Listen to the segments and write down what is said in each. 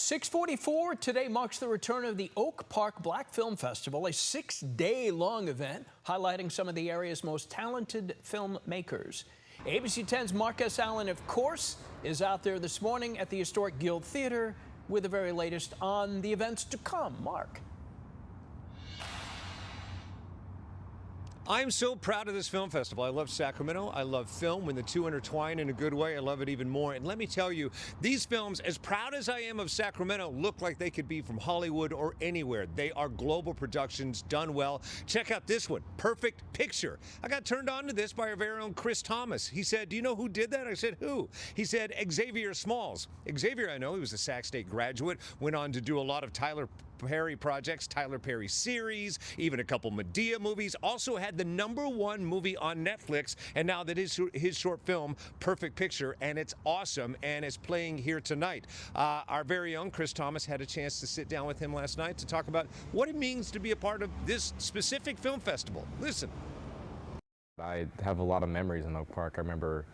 6:44 today marks the return of the Oak Park Black Film Festival, a 6-day-long event highlighting some of the area's most talented filmmakers. ABC 10's Marcus Allen, of course, is out there this morning at the historic Guild Theater with the very latest on the events to come. Mark. I'm so proud of this film festival. I love Sacramento. I love film when the two intertwine in a good way. I love it even more. And let me tell you, these films, as proud as I am of Sacramento, look like they could be from Hollywood or anywhere. They are global productions done well. Check out this one, Perfect Picture. I got turned on to this by our very own Chris Thomas. He said, do you know who did that? I said, who? He said, Xavier Smalls. Xavier, I know, he was a Sac State graduate, went on to do a lot of Tyler Perry projects, Tyler Perry series, even a couple Medea movies. Also had the #1 movie on Netflix, and now that is his short film, Perfect Picture, and it's awesome, and it's playing here tonight. Our very own Chris Thomas had a chance to sit down with him last night to talk about what it means to be a part of this specific film festival. Listen. I have a lot of memories in Oak Park. I remember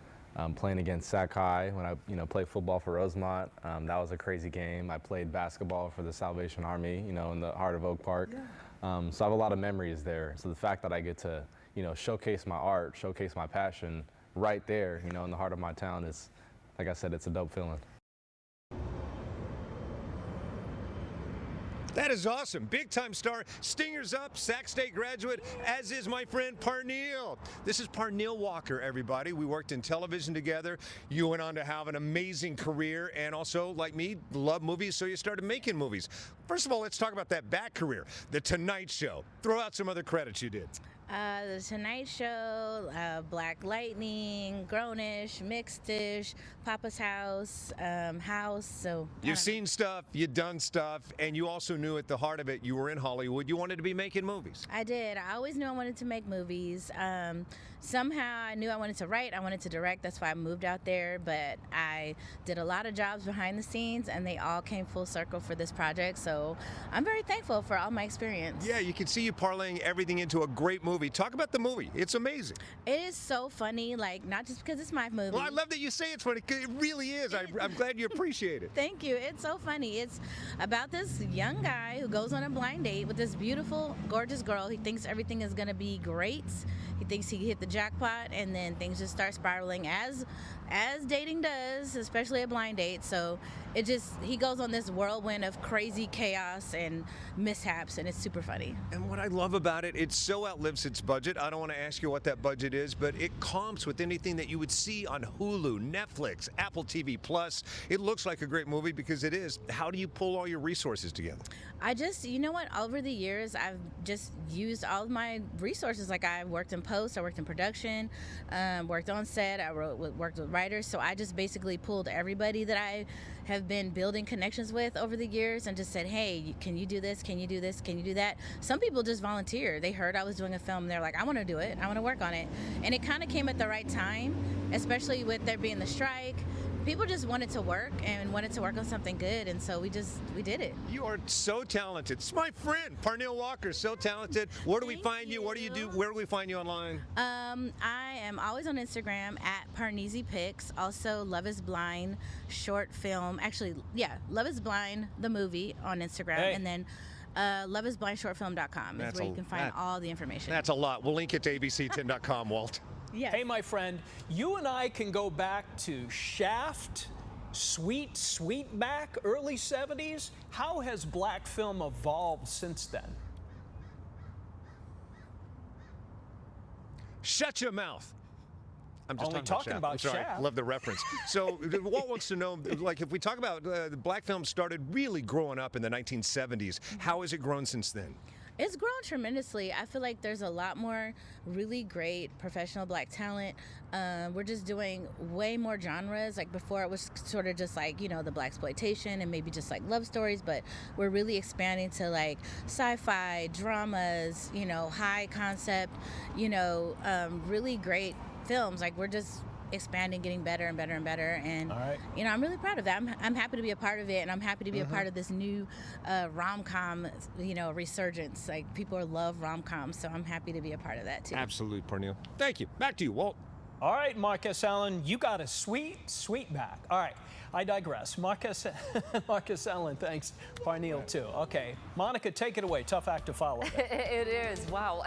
playing against Sac High when I played football for Rosemont. That was a crazy game. I played basketball for the Salvation Army, in the heart of Oak Park. Yeah. So I have a lot of memories there. So the fact that I get to, showcase my art, showcase my passion right there, in the heart of my town is, like I said, it's a dope feeling. That is awesome. Big-time star. Stingers up, Sac State graduate, as is my friend Parneille. This is Parneille Walker, everybody. We worked in television together. You went on to have an amazing career and also, like me, love movies, so you started making movies. First of all, let's talk about that back career, The Tonight Show. Throw out some other credits you did. The Tonight Show, Black Lightning, Grownish, Mixedish, Papa's House, House. So you've seen stuff, you've done stuff, and you also knew at the heart of it, you were in Hollywood. You wanted to be making movies. I did. I always knew I wanted to make movies. Somehow I knew I wanted to write, I wanted to direct. That's why I moved out there. But I did a lot of jobs behind the scenes, and they all came full circle for this project. So I'm very thankful for all my experience. Yeah, you can see you parlaying everything into a great movie. Talk about the movie. It's amazing. It is so funny, like, not just because it's my movie. Well, I love that you say it's funny, because it really is. I'm glad you appreciate it. Thank you. It's so funny. It's about this young guy who goes on a blind date with this beautiful, gorgeous girl. He thinks everything is going to be great. He thinks he hit the jackpot, and then things just start spiraling as dating does, especially a blind date. So he goes on this whirlwind of crazy chaos and mishaps, and it's super funny. And what I love about it, it so outlives its budget. I don't want to ask you what that budget is, but it comps with anything that you would see on Hulu, Netflix, Apple TV Plus. It looks like a great movie because it is. How do you pull all your resources together? You know what, over the years, I've just used all of my resources. Like, I worked in post, I worked in production, worked on set, worked with writers. So I just basically pulled everybody that I have been building connections with over the years and just said, hey, can you do this? Can you do this? Can you do that? Some people just volunteer. They heard I was doing a film, and they're like, I want to do it. I want to work on it. And it kind of came at the right time, especially with there being the strike. People just wanted to work and wanted to work on something good, and so we did it. You are so talented. It's my friend, Parneille Walker, so talented. Where do we find you? What do you do? Where do we find you online? I am always on Instagram at Parneille Pics. Also, Love is Blind short film. Actually, yeah, Love is Blind, the movie, on Instagram. Hey. And then loveisblindshortfilm.com is where you can find all the information. That's a lot. We'll link it to abc10.com, Walt. Yes. Hey, my friend, you and I can go back to Shaft, Sweetback, early 70s. How has black film evolved since then? Shut your mouth. I'm just Only talking about Shaft. Shaft. Love the reference. So Walt wants to know, like, if we talk about the black film started really growing up in the 1970s, how has it grown since then? It's grown tremendously. I feel like there's a lot more really great professional black talent. We're just doing way more genres. Like, before, it was sort of just like, the blaxploitation and maybe just like love stories, but we're really expanding to like sci-fi, dramas, high concept, really great films. Like, we're just expanding, getting better and better and better, and I'm really proud of that. I'm happy to be a part of it, and I'm happy to be a part of this new rom-com resurgence. Like, people love rom-coms, so I'm happy to be a part of that too. Absolutely, Parneille. Thank you. Back to you, Walt. All right, Marcus Allen, you got a sweet, sweet back. All right, I digress. Marcus Allen, thanks. Parneille, too. Okay, Monica, take it away. Tough act to follow. It is. Wow.